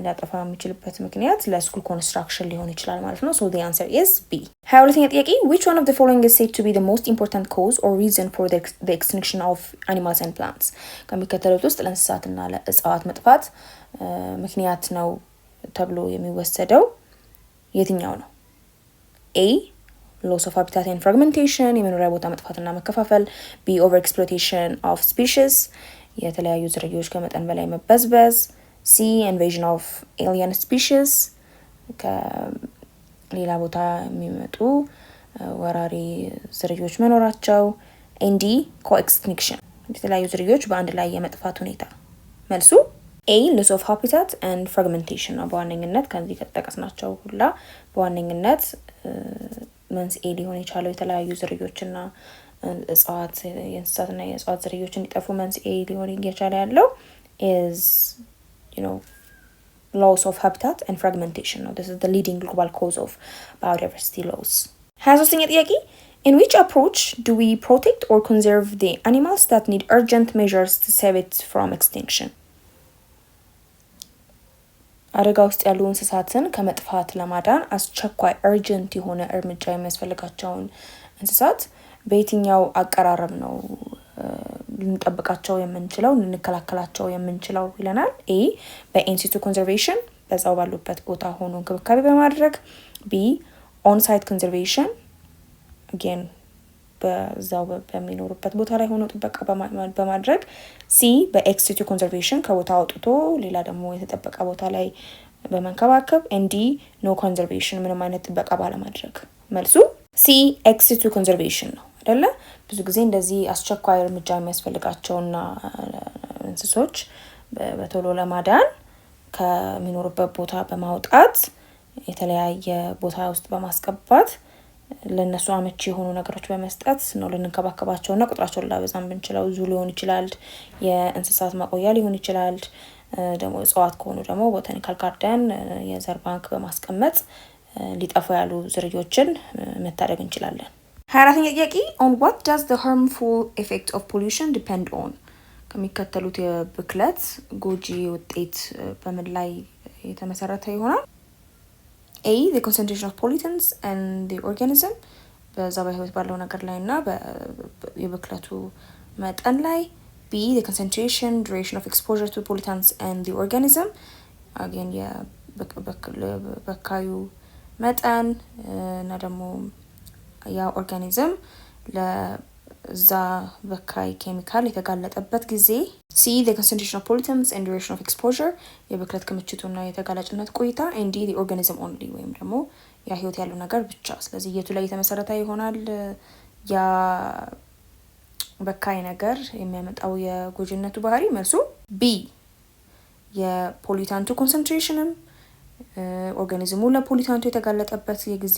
ሊያጠፋ የሚችልበት ምክንያት ለስኩል ኮንስትራክሽን ሊሆን ይችላል ማለት ነው። so the answer is B። 22ኛ ጥያቄ which one of the following is said to be the most important cause or reason for the extinction of animals and plants? ከሚከተሉት ውስጥ ለእንስሳትና ለእጽዋት መጥፋት ምክንያት ነው ተብሎ የሚወሰደው የትኛው ነው? A loss of habitat and fragmentation የመኖሪያ ቦታ መጥፋትና መከፋፈል። B overexploitation of species የተለያዩ ዝርያዎች ከመጠን በላይ መበዝበዝ። C invasion of alien species ከሌላ ቦታ የሚመጡ ወራሪ ዝርያዎች መኖራቸው። and D coextinction የተለያዩ ዝርያዎች በአንድ ላይ የመጥፋት ሁኔታ። መልሱ A loss of habitat and fragmentation ነው። በዋነኝነት ከዚህ ከተጠቀስናቸው ሁላ በዋነኝነት መንስኤ ሊሆን የቻለው የተለያዩ ዝርያዎችና እጽዋት የእንስሳትና የእጽዋት ዝርያዎች እንዲጠፉ መንስኤ ሊሆን እየቻለ ያለው is loss of habitat and fragmentation ነው። this is the leading global cause of biodiversity loss። 23ኛ ጥያቄ In which approach do we protect or conserve the animals that need urgent measures to save it from extinction? አደጋ ውስጥ ያሉ እንስሳትን ከመጥፋት ለማዳን አስቸኳይ urgent የሆነ እርምጃ የሚያስፈልጋቸውን እንስሳት በየትኛው አቀራረብ ነው ልንጠብቃቸው የምንችለው ልንከላከላቸው የምንችለው ይለናል። A በኢንሲቱ ኮንዘርቬሽን በዛው ባሉበት ቦታ ሆኖ እንክብካቤ በማድረግ B on site conservation again በዛው በሚኖሩበት ቦታ ላይ ሆኖ ጥበቃ በማድረግ C በኤክስቲቱ ኮንዘርቬሽን ከቦታ አውጥቶ ሌላ ደግሞ የተጠበቀ ቦታ ላይ በመንከባከብ and D no conservation ምንም አይነት ጥበቃ ባለማድረግ። መልሱ C ኤክስቲቱ ኮንዘርቬሽን ነው አይደለ? ብዙ ጊዜ እንደዚህ አስቸኳይ እርምጃ የሚያስፈልጋቸውና እንስሶች በቶሎ ለማዳን ከሚኖሩበት ቦታ በማውጣት የተለያየ ቦታ ውስጥ በማስቀባት ለነሱ አመቺ የሆኑ ነገሮች በመስጠት ነው ልንከባከባቸውና ቁጥራቸውን ላበዛም ብንችለው ዙ ሊሆን ይችላል፣ የእንስሳት ማቆያ ሊሆን ይችላል፣ ደግሞ እጽዋት ከሆኑ ደግሞ ቦታኒካል ጋርደን የዘር ባንክ በማስቀመጥ ሊጠፉ ያሉ ዝርዮችን መታደግ እንችላለን። 24ኛ ጥያቄ on what does the harmful effect of pollution depend on? ከሚከተሉት የብክለት ጎጂ ውጤት በምን ላይ የተመሰረተ ይሆናል? A the concentration of pollutants and the organism በዛ በህይወት ባለው ነገር ላይ እና የብክለቱ መጠን ላይ። B the concentration duration of exposure to pollutants and the organism again የበካዩ መጠን እና ደግሞ ያ ኦርጋኒዝም ለዛ በካይ ኬሚካል የተጋለጠበት ጊዜ። C the concentration of pollutants and duration of exposure የብክለት ክምችቱና የተጋላጭነት ቆይታ and D the organism only ወይም ደግሞ ያ ህይወት ያለው ነገር ብቻ። ስለዚህ የቱ ላይ የተመሰረተ ይሆናል ያ በካይ ነገር የሚያመጣው የጎጂነቱ ባህሪ? መልሱ B የፖሊታንቱ ኮንሰንትሬሽንም ኦርጋኒዝሙ ለፖሊታንቱ የተጋለጠበት የጊዜ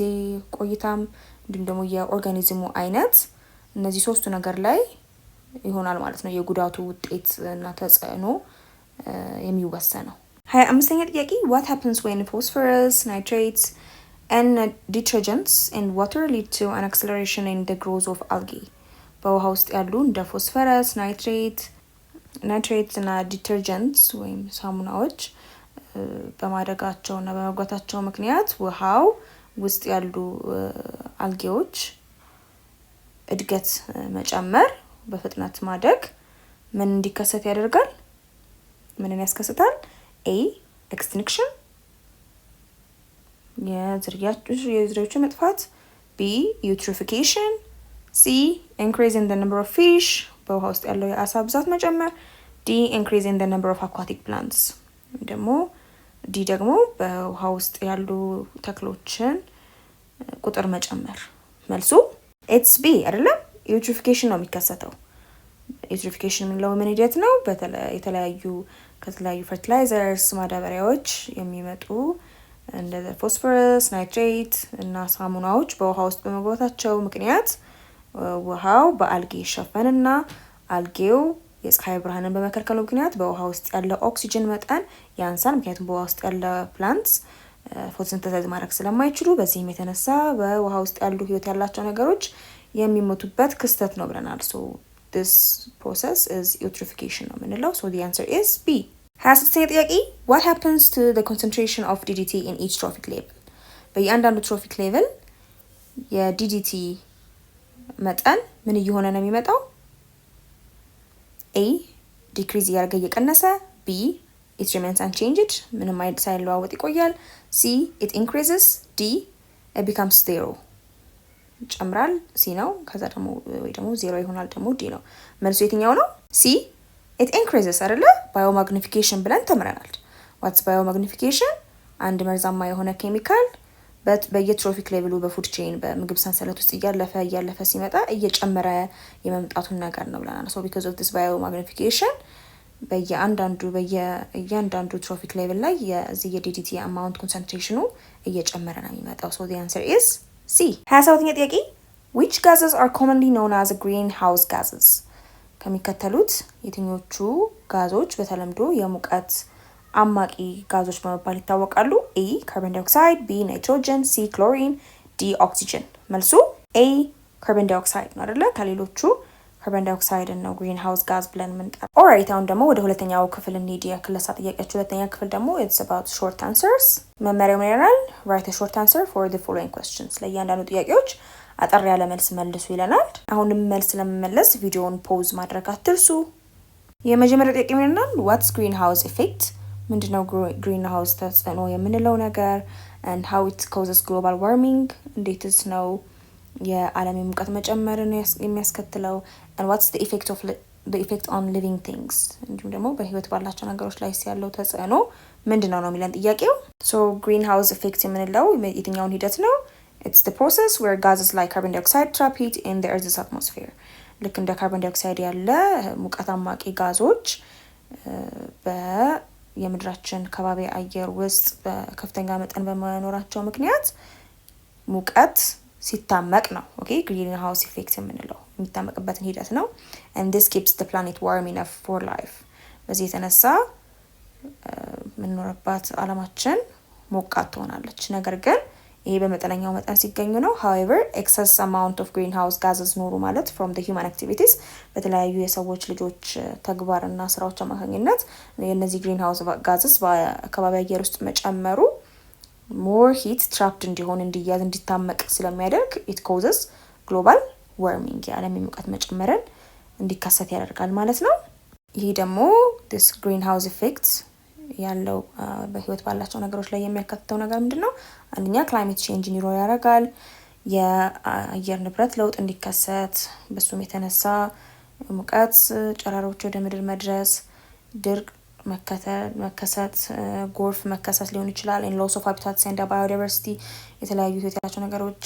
ቆይታም እንዲሁም ደግሞ የኦርጋኒዝሙ አይነት እነዚህ ሶስቱ ነገር ላይ ይሆናል ማለት ነው የጉዳቱ ውጤት እና ተጽዕኖ የሚወሰነው። 25ኛ ጥያቄ what happens when phosphorus, nitrates and detergents in water lead to an acceleration in the growth of algae? በውሃ ውስጥ ያሉ እንደ ፎስፈረስ፣ ናይትሬትስ እና ዲተርጀንትስ ወይም ሳሙናዎች በማደጋቸውና በመጓታቸው ምክንያት ውሃው ውስጥ ያሉ አልጌዎች እድገት መጨመር በፍጥነት ማደግ ምን እንዲከሰት ያደርጋል? ምንን ያስከስታል? A extinction የዝርያዎቹ መጥፋት። B eutrophication። C increase in the number of fish በውሃ ውስጥ ያለው የአሳ ብዛት መጨመር። D increase in the number of aquatic plants ደግሞ ዲ ደግሞ በውሃ ውስጥ ያሉ ተክሎችን ቁጥር መጨመር። መልሱ it's B አይደለም? eutrophication ነው የሚከሰተው። eutrophication የሚለው ምን ሂደት ነው? ከተለያዩ ፈርቲላይዘርስ ማዳበሪያዎች የሚመጡ እንደ ፎስፈረስ፣ ናይትሬት እና ሳሙናዎች በውሃ ውስጥ በመግባታቸው ምክንያት ውሃው በአልጌ ይሸፈንና አልጌው የፀሐይ ብርሃንን በመከልከሉ ምክንያት በውሃ ውስጥ ያለ ኦክሲጅን መጠን ያንሳል። ምክንያቱም በውሃ ውስጥ ያለ ፕላንትስ ፎቶሲንተሳይዝ ማድረግ ስለማይችሉ በዚህም የተነሳ በውሃ ውስጥ ያሉ ህይወት ያላቸው ነገሮች የሚሞቱበት ክስተት ነው ብለናል። so this process is eutrophication ነው የምንለው። so the answer is B። 26ኛ ጥያቄ what happens to the concentration of DDT in each trophic level? በእያንዳንዱ ትሮፊክ ሌቭል የዲዲቲ መጠን ምን እየሆነ ነው የሚመጣው? A ዲክሪዝ እያደረገ እየቀነሰ። B it remains unchanged ምንም አይነት ሳይለዋወጥ ይቆያል። C it increases። D it becomes zero ጨምራል። C ነው። ከዛ ደግሞ ወይ ደግሞ ዜሮ ይሆናል ደግሞ D ነው። መልሱ የትኛው ነው? C it increases አይደለ? ባዮማግኒፊኬሽን ብለን ተምረናል። what's biomagnification? አንድ መርዛማ የሆነ ኬሚካል በየትሮፊክ ሌቭሉ በፉድ ቼን በምግብ ሰንሰለት ውስጥ እያለፈ ሲመጣ እየጨመረ የመምጣቱን ነገር ነው ብለናል። so because of this biomagnification በእያንዳንዱ ትሮፊክ ሌቭል ላይ የዚህ የዲዲቲ አማውንት ኮንሰንትሬሽኑ እየጨመረ ነው የሚመጣው። so the answer is C። 27ኛ ጥያቄ which gases are commonly known as greenhouse gases? ከሚከተሉት የትኞቹ ጋዞች በተለምዶ የሙቀት አማቂ ጋዞች በመባል ይታወቃሉ? A ካርቦን ዳይኦክሳይድ፣ B ናይትሮጅን፣ C ክሎሪን፣ D ኦክሲጅን። መልሱ A ካርቦን ዳይኦክሳይድ ነው አይደለ? ከሌሎቹ ካርቦን ዳይኦክሳይድ ነው ግሪን ሃውስ ጋዝ ብለን የምንጠራው። ኦልራይት አሁን ደግሞ ወደ ሁለተኛው ክፍል እንሂድ። የክለሳ ጥያቄያችሁ ሁለተኛ ክፍል ደግሞ ኢትስ አባውት ሾርት አንሰርስ። መመሪያው ምን ይላል? ራይት አ ሾርት አንሰር ፎር ዘ ፎሎዊንግ ኩዌስችንስ። ለእያንዳንዱ ጥያቄዎች አጠር ያለ መልስ መልሱ ይለናል። አሁንም መልስ ለመመለስ ቪዲዮውን ፖዝ ማድረግ አትርሱ። የመጀመሪያው ጥያቄ ምን ይላል? ዋትስ ግሪን ሃውስ ኢፌክት? ምንድነው ግሪን ሃውስ ተጽዕኖ የምንለው ነገር? and how it causes global warming? እንዴትስ ነው የዓለም የሙቀት መጨመርን የሚያስከትለው? and what's the effect on living things? እንዲሁም ደግሞ በህይወት ባላቸው ነገሮች ላይ ያለው ተጽዕኖ ምንድነው ነው የሚለን ጥያቄው። so green house effect የምንለው የትኛውን ሂደት ነው? it's the process where gases like carbon dioxide trap heat in the earth's atmosphere. ልክ እንደ ካርቦን ዳይኦክሳይድ ያለ ሙቀት አማቂ ጋዞች የምድራችን ከባቢ አየር ውስጥ በከፍተኛ መጠን በመኖራቸው ምክንያት ሙቀት ሲታመቅ ነው ኦኬ ግሪን ሃውስ ኢፌክት የምንለው የሚታመቅበትን ሂደት ነው። and this keeps the planet warm enough for life. በዚህ የተነሳ የምንኖርባት ዓለማችን ሞቃት ትሆናለች። ነገር ግን ይሄ በመጠነኛው መጠን ሲገኙ ነው። however excess amount of greenhouse gases ኖሩ ማለት from the human activities በተለያዩ የሰዎች ልጆች ተግባርና ስራዎች አማካኝነት የነዚህ greenhouse gases በአካባቢ አየር ውስጥ መጨመሩ more heat trapped እንዲሆን እንዲያዝ እንዲታመቅ ስለሚያደርግ it causes global warming የዓለም የሙቀት መጨመርን እንዲከሰት ያደርጋል ማለት ነው። ይሄ ደግሞ this greenhouse effect ያለው በህይወት ባላቸው ነገሮች ላይ የሚያካትተው ነገር ምንድነው? አንደኛ ክላይሜት ቼንጅ እንዲኖር ያደርጋል። የአየር ንብረት ለውጥ እንዲከሰት በሱም የተነሳ ሙቀት ጨረሮች ወደ ምድር መድረስ፣ ድርቅ መከሰት፣ ጎርፍ መከሰት ሊሆን ይችላል። and loss of habitats and biodiversity የተለያዩ ህይወት ያላቸው ነገሮች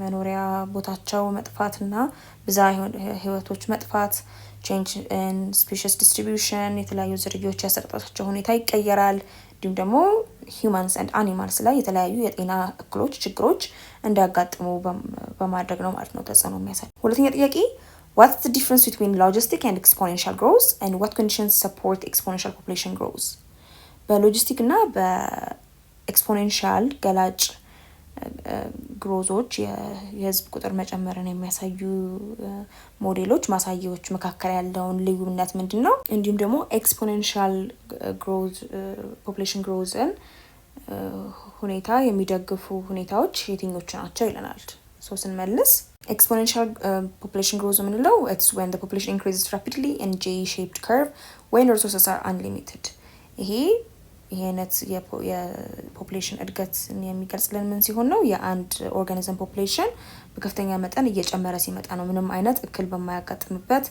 መኖሪያ ቦታቸው መጥፋትና ብዝሃ ህይወቶች መጥፋት፣ change in species distribution የተለያዩ ዝርያዎች ያሰጣጣቸው ሁኔታ ይቀየራል። እንዲሁም ደግሞ humans and animals ላይ የተለያዩ የጤና እክሎች ችግሮች እንዲያጋጥሙ በማድረግ ነው ማለት ነው ተጽዕኖ የሚያሳይ። ሁለተኛ ጥያቄ what's the difference between logistic and exponential growth and what conditions support exponential population growth? በሎጂስቲክ እና በኤክስፖኔንሻል ገላጭ ግሮዞች የህዝብ ቁጥር መጨመርን የሚያሳዩ ሞዴሎች ማሳያዎች መካከል ያለውን ልዩነት ምንድነው? እንዲሁም ደግሞ ኤክስፖኔንሻል ግሮዝ ፖፑሌሽን ግሮዝን ሁኔታ የሚደግፉ ሁኔታዎች የትኞቹ ናቸው ይለናል። ሶ ስንመልስ exponential population growth የምንለው it's when the population increases rapidly in J-shaped curve when resources are unlimited. ይሄ አይነት የፖፑሌሽን እድገት የሚገልጽልን ምን ሲሆን ነው? የአንድ ኦርጋኒዝም ፖፑሌሽን በከፍተኛ መጠን እየጨመረ ሲመጣ ነው። ምንም አይነት እክል በማያጋጥምበት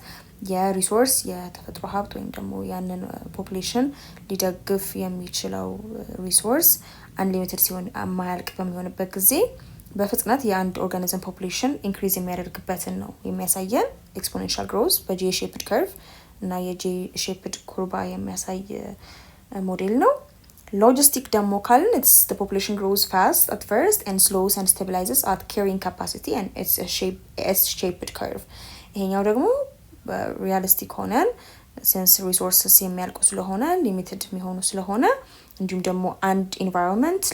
የሪሶርስ የተፈጥሮ ሀብት ወይም ደግሞ ያንን ፖፑሌሽን ሊደግፍ የሚችለው ሪሶርስ አንሊሚትድ ሲሆን የማያልቅ በሚሆንበት ጊዜ በፍጥነት የአንድ ኦርጋኒዝም ፖፑሌሽን ኢንክሪዝ የሚያደርግበትን ነው የሚያሳየን ኤክስፖኔንሻል ግሮዝ በጄ ሼፕድ ከርቭ እና የጄ ሼፕድ ኩርባ የሚያሳይ ሞዴል ነው። ሎጂስቲክ ደግሞ ካልን it's the population grows fast at first and slows and stabilizes at carrying capacity and it's a S-shaped curve. ይሄኛው ደግሞ ሪያሊስቲክ ሆነን since resources የሚያልቁ ስለሆነ ሊሚትድ የሚሆኑ ስለሆነ እንዲሁም ደግሞ አንድ ኢንቫይሮንመንት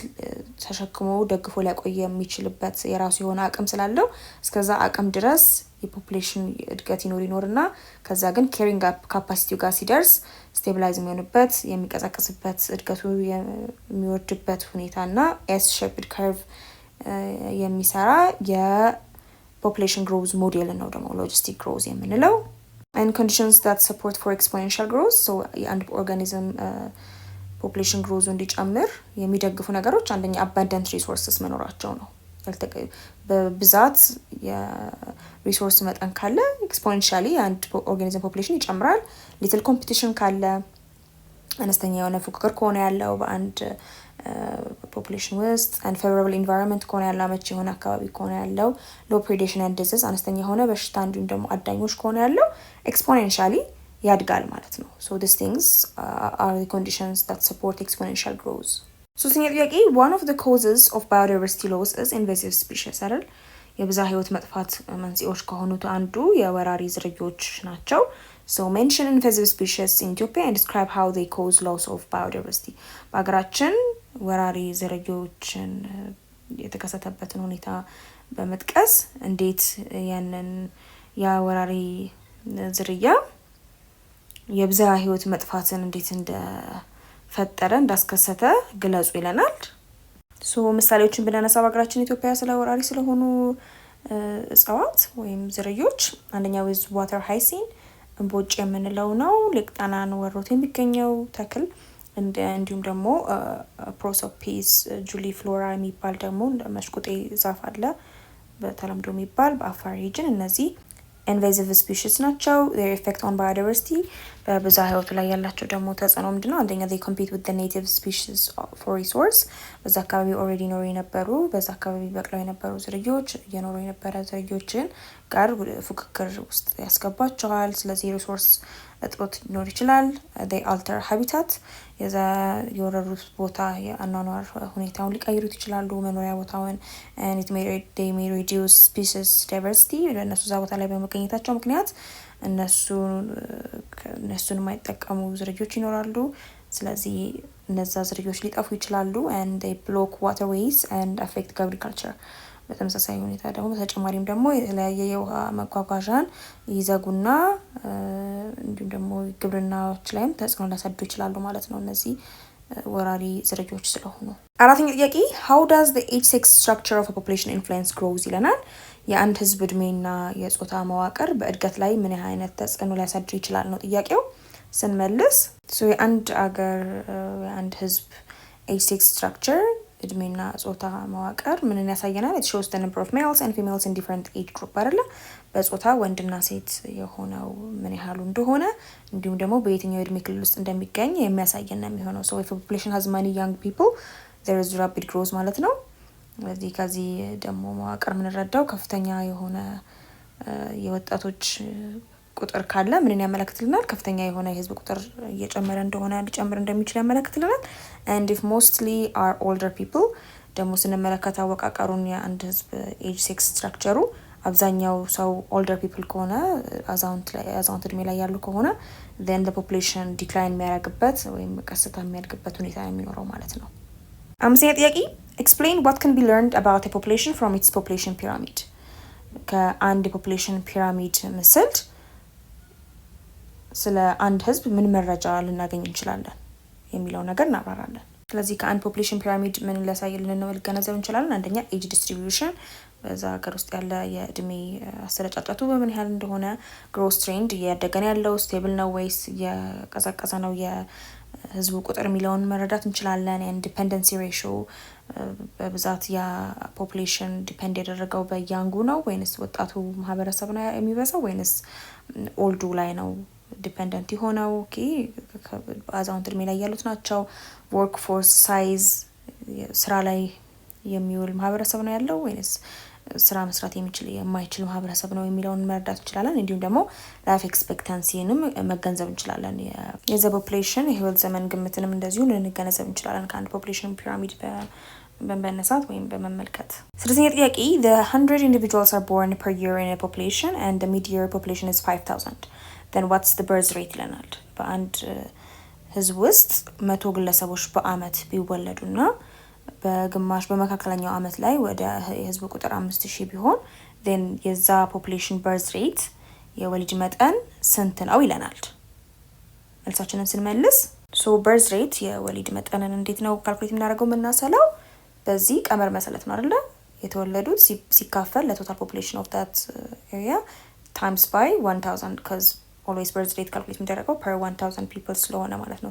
ተሸክሞ ደግፎ ሊያቆይ የሚችልበት የራሱ የሆነ አቅም ስላለው እስከዛ አቅም ድረስ የፖፑሌሽን እድገት ይኖርና ከዛ ግን carrying up capacity ጋር ሲደርስ ስቴቢላይዝ የሚሆንበት የሚቀዘቅዝበት እድገቱ የሚወርድበት ሁኔታና ኤስ ሼፕድ ከርቭ የሚሰራ የፖፑሌሽን ግሮዝ ሞዴል ነው ደግሞ ሎጂስቲክ ግሮዝ የምንለው። and conditions that support for exponential growth so የአንድ ኦርጋኒዝም ፖፑሌሽን ግሮዝ እንዲጨምር የሚደግፉ ነገሮች አንደኛ abundant resources መኖራቸው ነው። በብዛት የሪሶርስ መጠን ካለ ኤክስፖኔንሻሊ አንድ ኦርጋኒዝም ፖፑሌሽን ይጨምራል። ሊትል ኮምፒቲሽን ካለ አነስተኛ የሆነ ፉክክር ከሆነ ያለው በአንድ ፖፑሌሽን ውስጥ and favorable environment ከሆነ ያለው አመቺ የሆነ አካባቢ ከሆነ ያለው low predation and disease አነስተኛ የሆነ በሽታ እንዲሁም ደግሞ አዳኞች ከሆነ ያለው ኤክስፖኔንሻሊ ያድጋል ማለት ነው። so these things are the conditions that support exponential growth. ሶስተኛ ጥያቄ one of the causes of biodiversity loss is invasive species አይደል? የብዝሃ ህይወት መጥፋት መንስኤዎች ከሆኑት አንዱ የወራሪ ዝርያዎች ናቸው። so mention invasive species in Ethiopia and describe how they cause loss of biodiversity. በአገራችን ወራሪ ዝርያዎችን የተከሰተበትን ሁኔታ በመጥቀስ እንዴት ያንን የወራሪ ዝርያ የብዝሃ ህይወት መጥፋትን እንዴት እንደፈጠረ እንዳስከሰተ ግለጹ ይለናል። ምሳሌዎችን ብናነሳ በሀገራችን ኢትዮጵያ ስለ ወራሪ ስለሆኑ እጽዋት ወይም ዝርዮች አንደኛው ዊዝ ዋተር ሃይሲን እምቦጭ የምንለው ነው። ሌክ ጣናን ወሮት የሚገኘው ተክል እንዲሁም ደግሞ ፕሮሶፒስ ጁሊ ፍሎራ የሚባል ደግሞ መሽቁጤ ዛፍ አለ በተለምዶ የሚባል በአፋር ሪጅን። እነዚህ ኢንቬዚቭ ስፒሺስ ናቸው። their effect on biodiversity በብዝሃ ህይወት ላይ ያላቸው ደግሞ ተጽዕኖ ምንድነው? አንደኛ they compete with the native species for resource በዛ አካባቢ ኦልሬዲ ኖሩ የነበሩ በዛ አካባቢ በቅለው የነበሩ ዝርያዎች እየኖሩ የነበረ ዝርያዎችን ጋር ፉክክር ውስጥ ያስገባቸዋል። ስለዚህ ሪሶርስ እጥረት ሊኖር ይችላል። they alter habitat የዛ የወረሩት ቦታ የአኗኗር ሁኔታውን ሊቀይሩት ይችላሉ መኖሪያ ቦታውን and it may reduce species diversity እነሱ እዛ ቦታ ላይ በመገኘታቸው ምክንያት እነሱን የማይጠቀሙ ዝርያዎች ይኖራሉ። ስለዚህ እነዛ ዝርያዎች ሊጠፉ ይችላሉ and they block waterways and affect agriculture በተመሳሳይ ሁኔታ ደግሞ በተጨማሪም ደግሞ የተለያየ የውሃ መጓጓዣን ይዘጉና እንዲሁም ደግሞ ግብርናዎች ላይም ተጽዕኖ ሊያሳድሩ ይችላሉ ማለት ነው እነዚህ ወራሪ ዝርያዎች ስለሆኑ። አራተኛ ጥያቄ how does the age sex structure of a population influence growth ይለናል። የአንድ ህዝብ እድሜና የጾታ መዋቅር በእድገት ላይ ምን አይነት ተጽዕኖ ሊያሳድር ይችላል ነው ጥያቄው። ስንመልስ የአንድ አገር የአንድ ህዝብ age sex structure እድሜና ጾታ መዋቅር ምንን ያሳየናል? it shows the number of males and females in different age group አይደለ? በጾታ ወንድና ሴት የሆነው ምን ያህሉ እንደሆነ እንዲሁም ደግሞ በየትኛው እድሜ ክልል ውስጥ እንደሚገኝ የሚያሳየን ነው የሚሆነው። so if a population has many young people there is rapid growth ማለት ነው። ስለዚህ ከዚህ ደግሞ መዋቅር የምንረዳው ከፍተኛ የሆነ የወጣቶች ቁጥር ካለ ምንን ያመለክትልናል? ከፍተኛ የሆነ የህዝብ ቁጥር እየጨመረ እንደሆነ ሊጨምር እንደሚችል ያመለክትልናል። and if mostly are older people ደግሞ ስንመለከት አወቃቀሩን የአንድ ህዝብ age sex structure አብዛኛው ሰው older people ከሆነ አዛውንት እድሜ ላይ ያሉ ከሆነ then the population decline የሚያደርግበት ወይም ቀስታ የሚያድግበት ሁኔታ የሚኖረው ማለት ነው። አምስተኛ ጥያቄ explain what can be learned about a population from its population pyramid ከአንድ የፖፑሌሽን ፒራሚድ ምስል ስለ አንድ ህዝብ ምን መረጃ ልናገኝ እንችላለን የሚለው ነገር እናብራራለን። ስለዚህ ከአንድ ፖፑሌሽን ፒራሚድ ምን ሊያሳይልን ነው ልገነዘብ እንችላለን? አንደኛ ኤጅ ዲስትሪቢዩሽን በዛ ሀገር ውስጥ ያለ የእድሜ አሰረጫጨቱ በምን ያህል እንደሆነ፣ ግሮስ ትሬንድ እያደገን ያለው ስቴብል ነው ወይስ የቀዘቀዘ ነው የህዝቡ ቁጥር የሚለውን መረዳት እንችላለን። ዲፔንደንሲ ሬሽዮ በብዛት ያ ፖፑሌሽን ዲፔንድ ያደረገው በያንጉ ነው ወይንስ ወጣቱ ማህበረሰብ ነው የሚበዛው ወይንስ ኦልዱ ላይ ነው ዲፔንደንት የሆነው? አዛውንት እድሜ ላይ ያሉት ናቸው። ወርክ ፎርስ ሳይዝ ስራ ላይ የሚውል ማህበረሰብ ነው ያለው ወይንስ ስራ መስራት የማይችል ማህበረሰብ ነው የሚለውን መረዳት እንችላለን። እንዲሁም ደግሞ ላይፍ ኤክስፔክታንሲንም መገንዘብ እንችላለን። የዘ ፖፑሌሽን የህይወት ዘመን ግምትንም እንደዚሁ ልንገነዘብ እንችላለን ከአንድ ፖፑሌሽን ፒራሚድ በመነሳት ወይም በመመልከት። ስድስተኛ ጥያቄ the 100 individuals are born per year in a population and the mid-year population is 5000 then what's the birth rate ይለናል። በአንድ ህዝብ ውስጥ 100 ግለሰቦች በአመት ቢወለዱና በግማሽ በመካከለኛው አመት ላይ ወደ የህዝብ ቁጥር 5000 ቢሆን then የዛ ፖፑሌሽን birth rate የወሊድ መጠን ስንት ነው ይለናል። መልሳችንን ስንመልስ birth rate የወሊድ መጠንን እንዴት ነው ካልኩሌት የምናደርገው? የምናሰላው በዚህ ቀመር መሰረት ነው አይደለ? የተወለዱት ሲካፈል ለቶታል ፖፑሌሽን ኦፍ ዳት ኤሪያ times by 1000 cuz always birth rate ካልኩሌት የሚደረገው per 1000 people ስለሆነ ማለት ነው።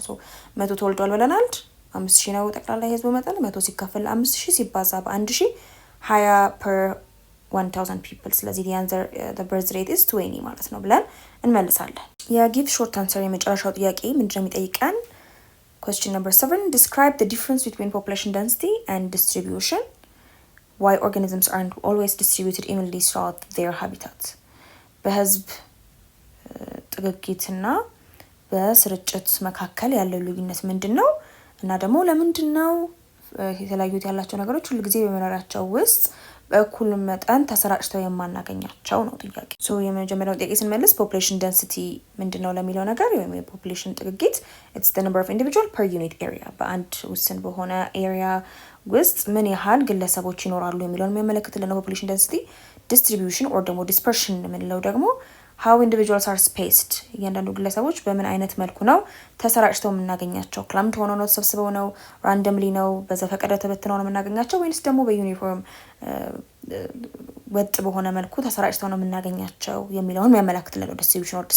100 ተወልዷል ብለናል። 5000 ነው ጠቅላላ የህዝብ መጠን። 100 ሲካፈል 5000 ሲባዛ በ1000 20 per 1000 people። ስለዚህ the birth rate is 20 ማለት ነው ብለን እንመልሳለን። የጊቭ ሾርት አንሰር የመጨረሻው ጥያቄ ምንድነው የሚጠይቀን? Question number 7 describe the difference between population density and distribution. Why organisms aren't always distributed evenly throughout their habitats. በህዝብ ጥግግትና በስርጭት መካከል ያለው ልዩነት ምንድነው? እና ደግሞ ለምንድነው የተለያዩት ያላቸው ነገሮች ሁሉ ጊዜ በመኖራቸው ውስጥ በእኩል መጠን ተሰራጭተው የማናገኛቸው ነው ጥያቄ። ሶ የመጀመሪያው ጥያቄ ስንመልስ ፖፑሌሽን ዴንሲቲ ምንድነው ለሚለው ነገር ወይም የፖፑሌሽን ጥግጊት ኢትስ ዘ ነምበር ኦፍ ኢንዲቪጁዋል ፐር ዩኒት ኤሪያ፣ በአንድ ውስን በሆነ ኤሪያ ውስጥ ምን ያህል ግለሰቦች ይኖራሉ የሚለውን የሚያመለክትልን ነው ፖፑሌሽን ዴንሲቲ። ዲስትሪቢዩሽን ኦር ደግሞ ዲስፐርሽን የምንለው ደግሞ how individuals are spaced፣ እያንዳንዱ ግለሰቦች በምን አይነት መልኩ ነው ተሰራጭተው የምናገኛቸው? ክላምፕድ ሆነው ነው ተሰብስበው ነው? ራንደምሊ ነው በዘፈቀደ ተበትነው ነው የምናገኛቸው? ወይንስ ደግሞ በዩኒፎርም ወጥ በሆነ መልኩ ተሰራጭተው ነው የምናገኛቸው የሚለውን የሚያመለክትልን ነው ዲስትሪቢዩሽን ኦር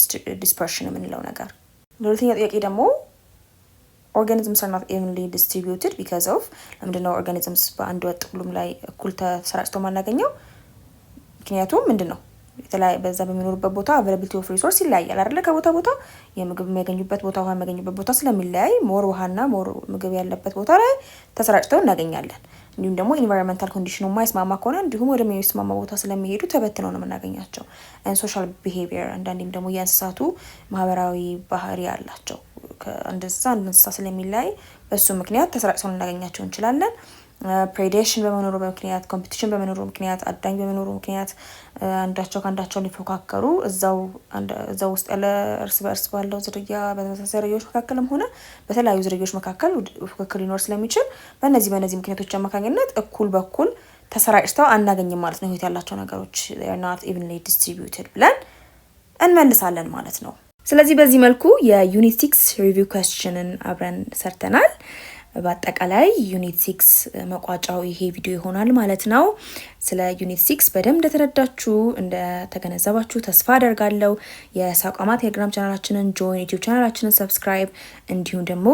ዲስፐርሽን የምንለው ነገር። ሁለተኛ ጥያቄ ደግሞ organisms are not evenly distributed because of፣ ለምንድነው ኦርጋኒዝምስ በአንድ ወጥ ሁሉም ላይ እኩል ተሰራጭተው ማናገኘው? ምክንያቱም ምንድነው የተለያየ በዛ በሚኖሩበት ቦታ availability of resource ይለያያል አይደለ? ከቦታ ቦታ የምግብ የሚያገኙበት ቦታ ውሃ የሚያገኙበት ቦታ ስለሚለያይ ሞር ውሃና ሞር ምግብ ያለበት ቦታ ላይ ተሰራጭተው እናገኛለን። እንዲሁም ደግሞ ኢንቫይሮንመንታል ኮንዲሽኑ የማይስማማ ከሆነ እንዲሁም ወደ የሚስማማ ቦታ ስለሚሄዱ ተበትነው ነው የምናገኛቸው። ሶሻል ቢሄቪየር፣ አንዳንዴም ደግሞ የእንስሳቱ ማህበራዊ ባህሪ ያላቸው አንድ እንስሳ ስለሚለያይ በሱ ምክንያት ተሰራጭተው ልናገኛቸው እንችላለን። ፕሬዴሽን በመኖሩ ምክንያት፣ ኮምፒቲሽን በመኖሩ ምክንያት፣ አዳኝ በመኖሩ ምክንያት አንዳቸው ከአንዳቸው ሊፎካከሩ እዛው ውስጥ ያለ እርስ በእርስ ባለው ዝርያ በተመሳሳይ ዝርያዎች መካከልም ሆነ በተለያዩ ዝርያዎች መካከል ፉክክር ሊኖር ስለሚችል በእነዚህ ምክንያቶች አማካኝነት እኩል በኩል ተሰራጭተው አናገኝም ማለት ነው። ህይወት ያላቸው ነገሮች not evenly distributed ብለን እንመልሳለን ማለት ነው። ስለዚህ በዚህ መልኩ የዩኒት 6 ሪቪው ኩዌስችንን አብረን ሰርተናል። በአጠቃላይ ዩኒት 6 መቋጫው ይሄ ቪዲዮ ይሆናል ማለት ነው። ስለ ዩኒት 6 በደንብ እንደተረዳችሁ እንደተገነዘባችሁ ተስፋ አደርጋለሁ። የሳቋማ ቴሌግራም ቻናላችንን ጆይን፣ ዩቲዩብ ቻናላችንን ሰብስክራይብ፣ እንዲሁም ደግሞ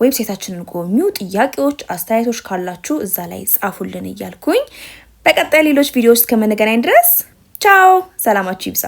ዌብሳይታችንን ጎብኙ። ጥያቄዎች፣ አስተያየቶች ካላችሁ እዛ ላይ ጻፉልን እያልኩኝ በቀጣይ ሌሎች ቪዲዮዎች እስከምንገናኝ ድረስ ቻው፣ ሰላማችሁ ይብዛ።